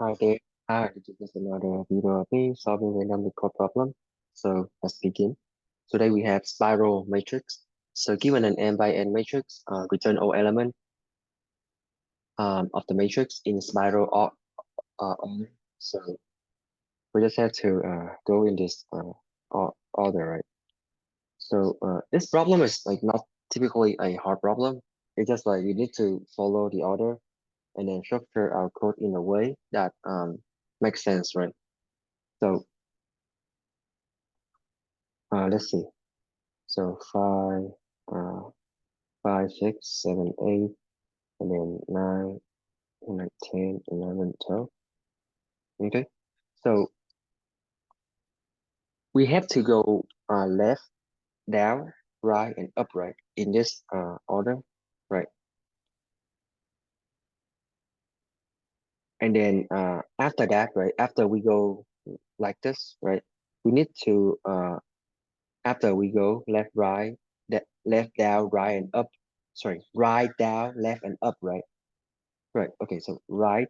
Hi there. Hi, this is another video of me solving random code problem. So let's begin. Today we have spiral matrix. So given an n by n matrix, return all element of the matrix in spiral order. So we just have to go in this order, right? So this problem is like not typically a hard problem. It's just like we need to follow the order and then structure our code in a way that makes sense, right? So let's see. So 5, 6, 7, 8, and then 9, and then 10, 11, 12. Okay. So we have to go left, down, right, and upright in this order, right? And then after that, right, after we go like this, right, we need to after we go left, right, that left, down, right, and up. Sorry, right, down, left, and up, right? Right. Okay. So right,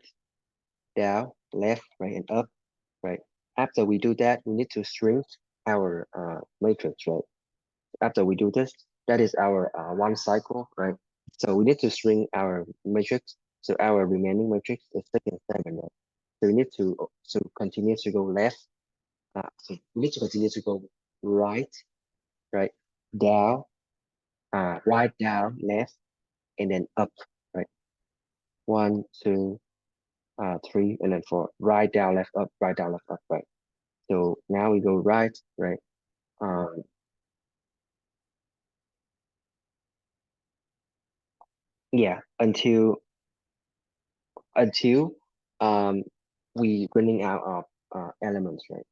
down, left, right, and up, right? After we do that, we need to shrink our matrix, right? After we do this, that is our one cycle, right? So we need to shrink our matrix. So our remaining matrix is 6 and 7, right? So we need to continue to go left. So we need to continue to go right, right, down, right, down, left, and then up, right? 1, 2, 3, and then 4. Right, down, left, up, right, down, left, up, right. So now we go right, right? Um, yeah, until um we running out of elements, right?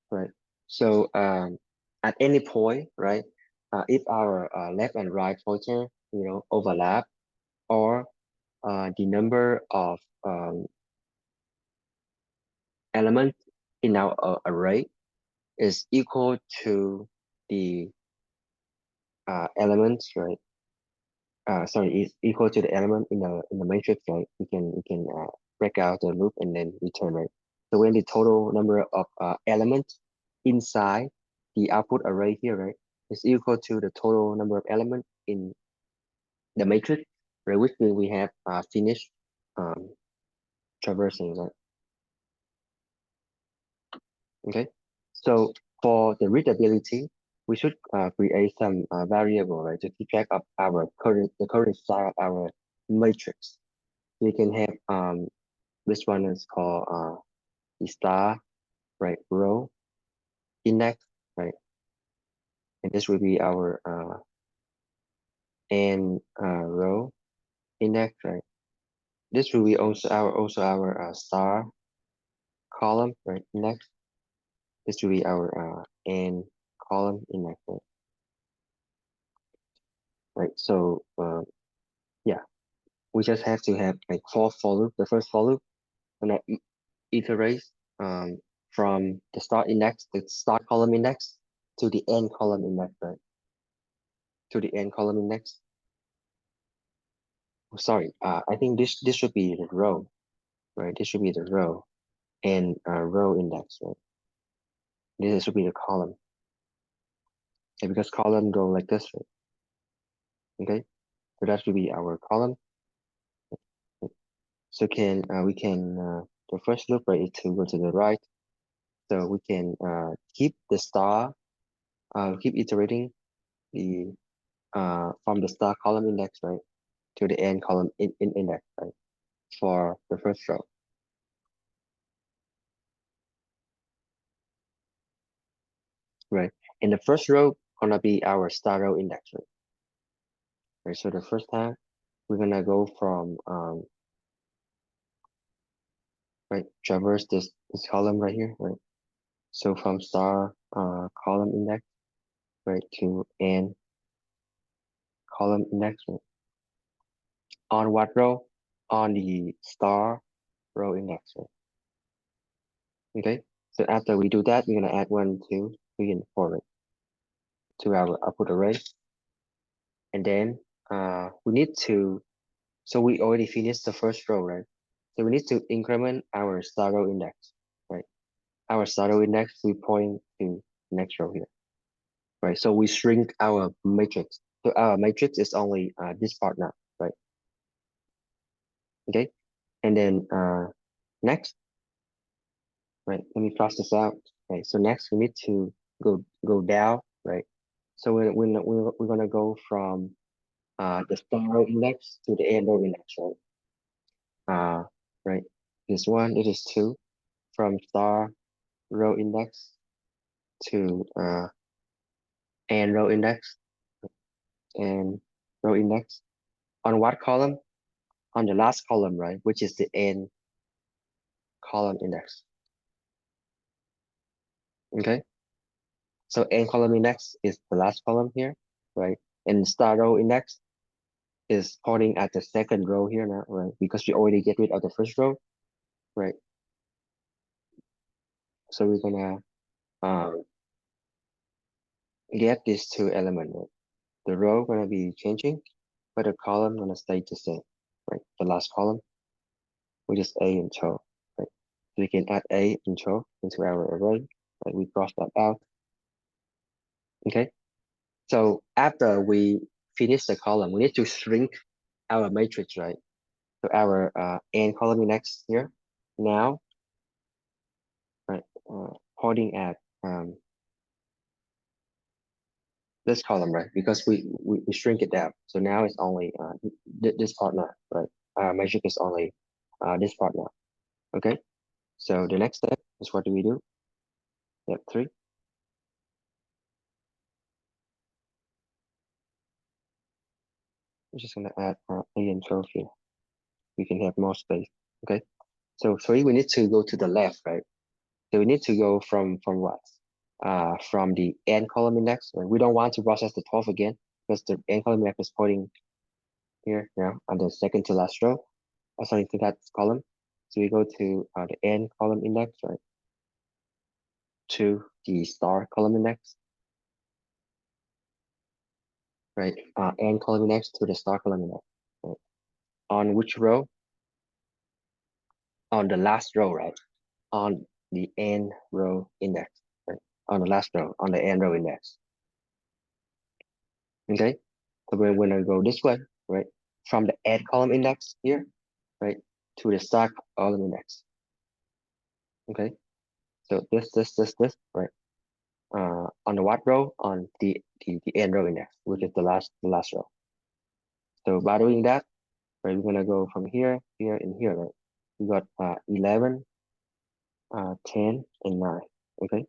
Right. So at any point, right? If our left and right pointer, overlap, or the number of elements in our array is equal to the elements, right? Sorry, is equal to the element in the matrix, right? We can break out the loop and then return, right? So when the total number of elements inside the output array here, right, is equal to the total number of elements in the matrix, right, which means we have finished um, traversing, right? Okay. So for the readability, we should create some variable, right, to keep track of the current size of our matrix. We can have this one is called the star, right, row index, right, and this will be our n row index, right. This will be also our star column, right, index. This will be our n column index, right. So yeah, we just have to have like for loop. The first for loop gonna iterate um from the start index, the start column index, to the end column index, right, to the end column index. Sorry, I think this should be the row, right? This should be the row and row index, right? This should be the column. Okay, because column go like this, right? Okay, so that should be our column. So can we can the first loop, right, is to go to the right. So we can keep the star, keep iterating the from the star column index, right, to the end column in index, right, for the first row, right? And the first row gonna be our star row index, right? Right. So the first time we're gonna go from right, traverse this column right here, right? So from star column index, right, to n column index, right? On what row? On the star row index, right? Okay. So after we do that, we're gonna add 1, 2, 3, and 4, right, to our output array, and then we need to, so we already finished the first row, right? So we need to increment our star row index, right? Our star row index, we point to next row here, right? So we shrink our matrix. So our matrix is only this part now, right? Okay, and then next, right? Let me cross this out. Okay, so next we need to go down, right? So we're gonna go from the star row index to the end row index, right? Right. This one, it is two from star row index to end row index and row index. On what column? On the last column, right? Which is the end column index. Okay. So end column index is the last column here, right? And star row index is pointing at the second row here now, right? Because we already get rid of the first row, right? So we're gonna get these two elements, right? The row gonna be changing, but the column gonna stay the same, right? The last column, which is A and 12, right? So we can add A and 12 into our array, right? We cross that out, okay? So after we finish the column, we need to shrink our matrix, right? So our n column index here now, right? Pointing at this column, right? Because we shrink it down. So now it's only this part now, right? Matrix is only this part now, okay? So the next step is what do we do? Step 3. I'm just gonna add A and 12 here. We can have more space, okay? So 3, we need to go to the left, right? So we need to go from what? From the n column index. Right? We don't want to process the 12 again because the n column index is pointing here now on the second to last row, sorry, to that column. So we go to the n column index, right? To the star column index, right? N column index to the star column index. Right? On which row? On the last row, right? On the n row index, right? On the last row, on the n row index. Okay, so we're gonna go this way, right? From the n column index here, right, to the star column index. Okay, so this, right? On the what row? On the n row index, which is the last row. So by doing that, right, we're gonna go from here, here, and here, right? We got 11, 10, and 9. Okay,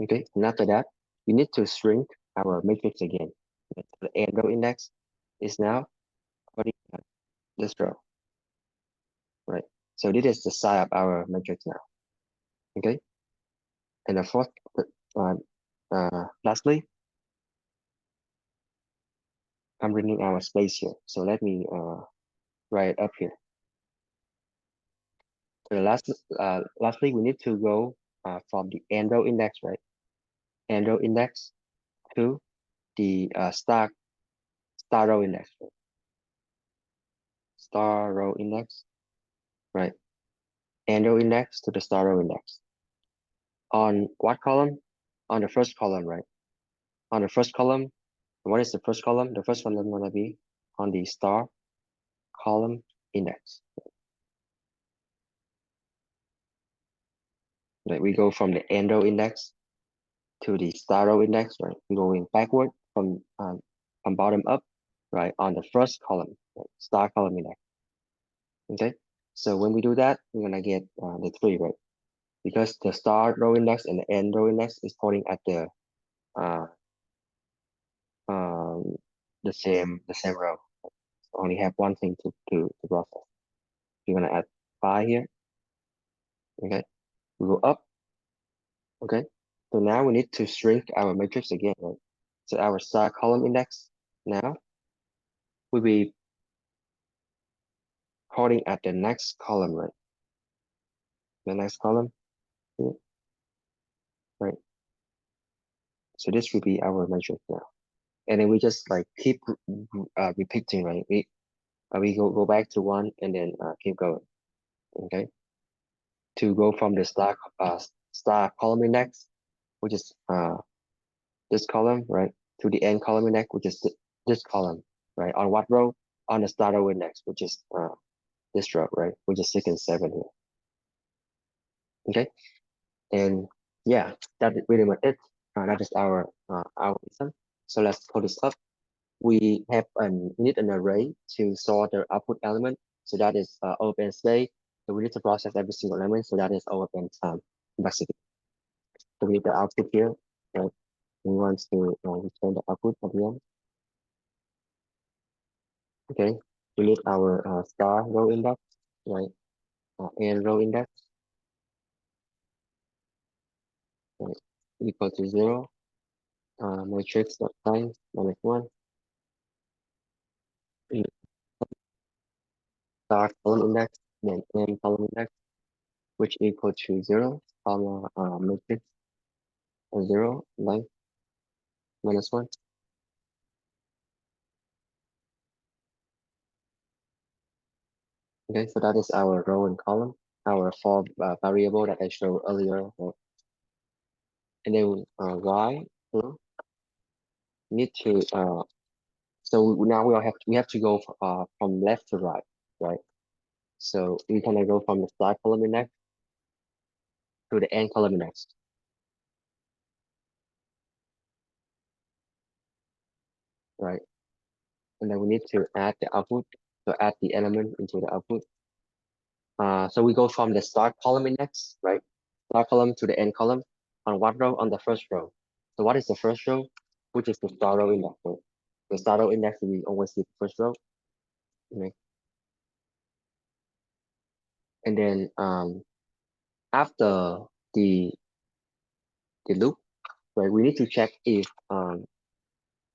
okay. And after that, we need to shrink our matrix again. The n row index is now according to this row, right? So this is the size of our matrix now. Okay, and the fourth, lastly, I'm bringing our space here. So let me write it up here. So lastly, we need to go from the end row index, right? End row index to the star row index, right? Star row index, right? End row index to the star row index. On what column? On the first column, right? On the first column, what is the first column? The first column is gonna be on the star column index. Right? We go from the end row index to the star row index, right? We're going backward from bottom up, right? On the first column, right? Star column index. Okay. So when we do that, we're gonna get the 3, right? Because the star row index and the end row index is pointing at uh, um, the same row. Only have one thing to process. You're gonna add 5 here. Okay. We go up. Okay. So now we need to shrink our matrix again, right? So our star column index now will be pointing at the next column, right? The next column here, right? So this will be our matrix now. and then we just like keep repeating, right? We go back to one and then keep going. Okay, to go from the star column index, which is this column, right, to the end column index, which is this column, right? On what row? On the start row index, which is this row, right, which is 6 and 7 here. Okay, and yeah, that is really much it. That is our lesson. So let's code this up. We need an array to store the output element. So that is open space. So we need to process every single element. So that is open complexity. So we need the output here. Right? We want to return the output at the end. Okay. We need our star row index, right? And row index, right? Equal to 0. Matrix dot times -1. Star column index, then n column index, which equal to 0, comma matrix 0 length -1. Okay, so that is our row and column, our for variable that I showed earlier. Right? And then y need to so now we have to go from left to right, right? So we gonna go from the start column index to the end column index, right? And then we need to add the output, so add the element into the output. So we go from the start column index, right? Start column to the end column. On what row? On the first row. So what is the first row? Which is the start row index. Right? The start row index, we always see the first row. Okay. And then after the loop, right, we need to check if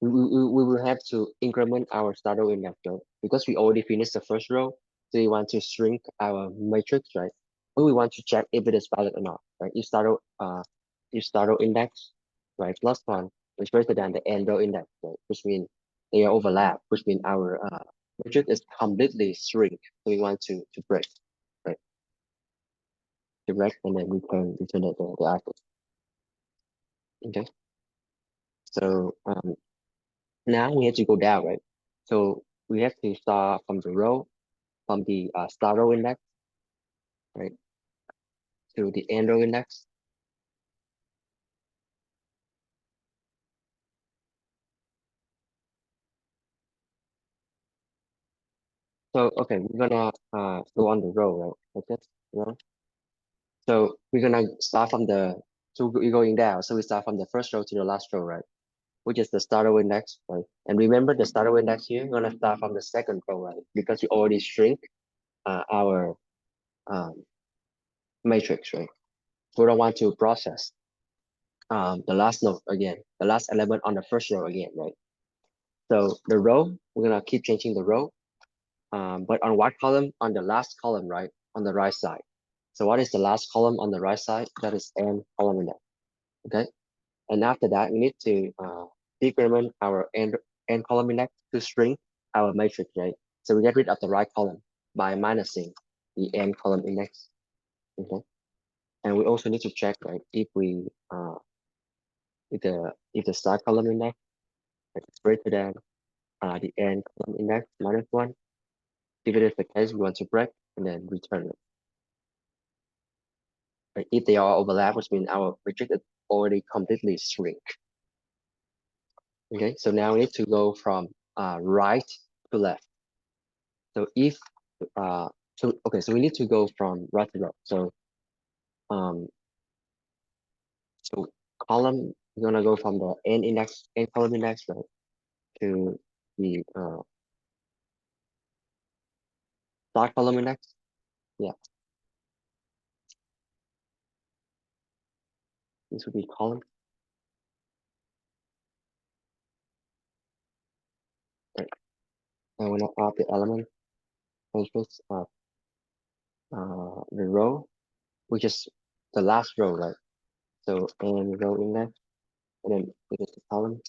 we will have to increment our start row index, right? Because we already finished the first row, so we want to shrink our matrix, right? But we want to check if it is valid or not, right? If start row index, right, +1 is greater than the end row index, right? Which means they are overlap, which means our matrix is completely shrink. So we want to break, right? To break and then return the output. Okay. So now we have to go down, right? So we have to start from the row, from the start row index, right, to the end row index. So okay, we're gonna go on the row, right? Like this, row. So we're gonna start from the we're going down. So we start from the first row to the last row, right? Which is the start row index, right? And remember the start row index here, we're gonna start from the second row, right? Because we already shrink our matrix, right? We don't want to process the last node again, the last element on the first row again, right? So the row, we're gonna keep changing the row, but on what column? On the last column, right? On the right side. So what is the last column on the right side? That is n column index, okay? And after that, we need to decrement our n column index to shrink our matrix, right? So we get rid of the right column by minusing the n column index, okay? And we also need to check, right, if we if the start column index is greater than the n column index -1. If it is the case, we want to break and then return it. Right? If they are overlap, which means our matrix is already completely shrink. Okay, so now we need to go from right to left. So if okay, so we need to go from right to left. So um so column, we're gonna go from the n column index, right, to the start column index. Yeah, this would be column. Right. And we're gonna add the element matrix of the row, which is the last row, right? So n row index, and then it is the column.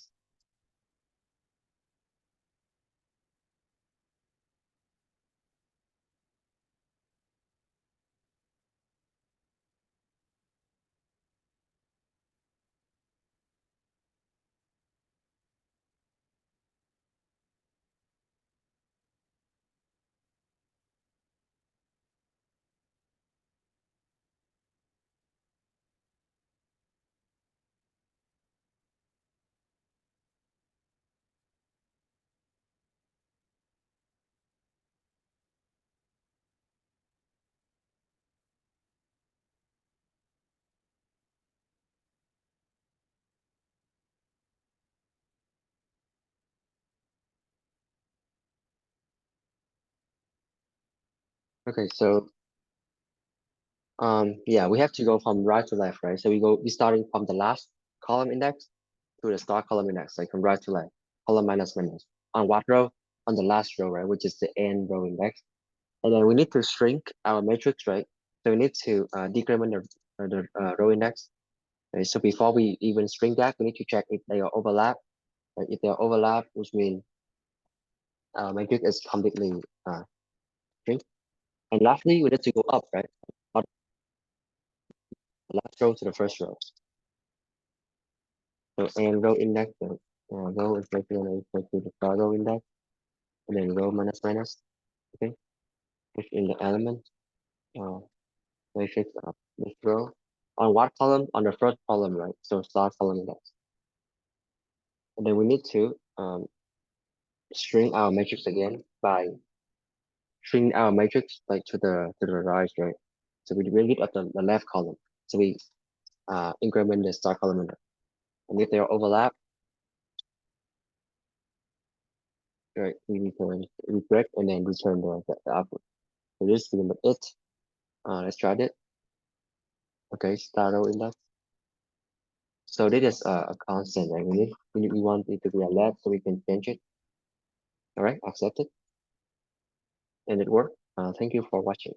Okay, so yeah, we have to go from right to left, right? So we starting from the last column index to the start column index, like from right to left, column minus minus. On what row? On the last row, right? Which is the end row index. And then we need to shrink our matrix, right? So we need to decrement the row index. Right? So before we even shrink that, we need to check if they are overlap. Right? If they are overlap, which means our matrix is completely shrink. And lastly, we need to go up, right? From the last row to the first row. So and row index, row is equal to the start row index, and then row minus minus. Okay, push in the element. Uh, matrix of this row. On what column? On the first column, right? So start column index. And then we need to shrink our matrix again by shrink our matrix like to the right, right? So we bring it up the left column. So we increment the start column index. And if they are overlap, right, we return redirect and then return the output. So this is number 8. Let's try it. Okay, start row index. So this is a constant, right? We want it to be a left, so we can change it. All right, accept it, and it worked. Thank you for watching.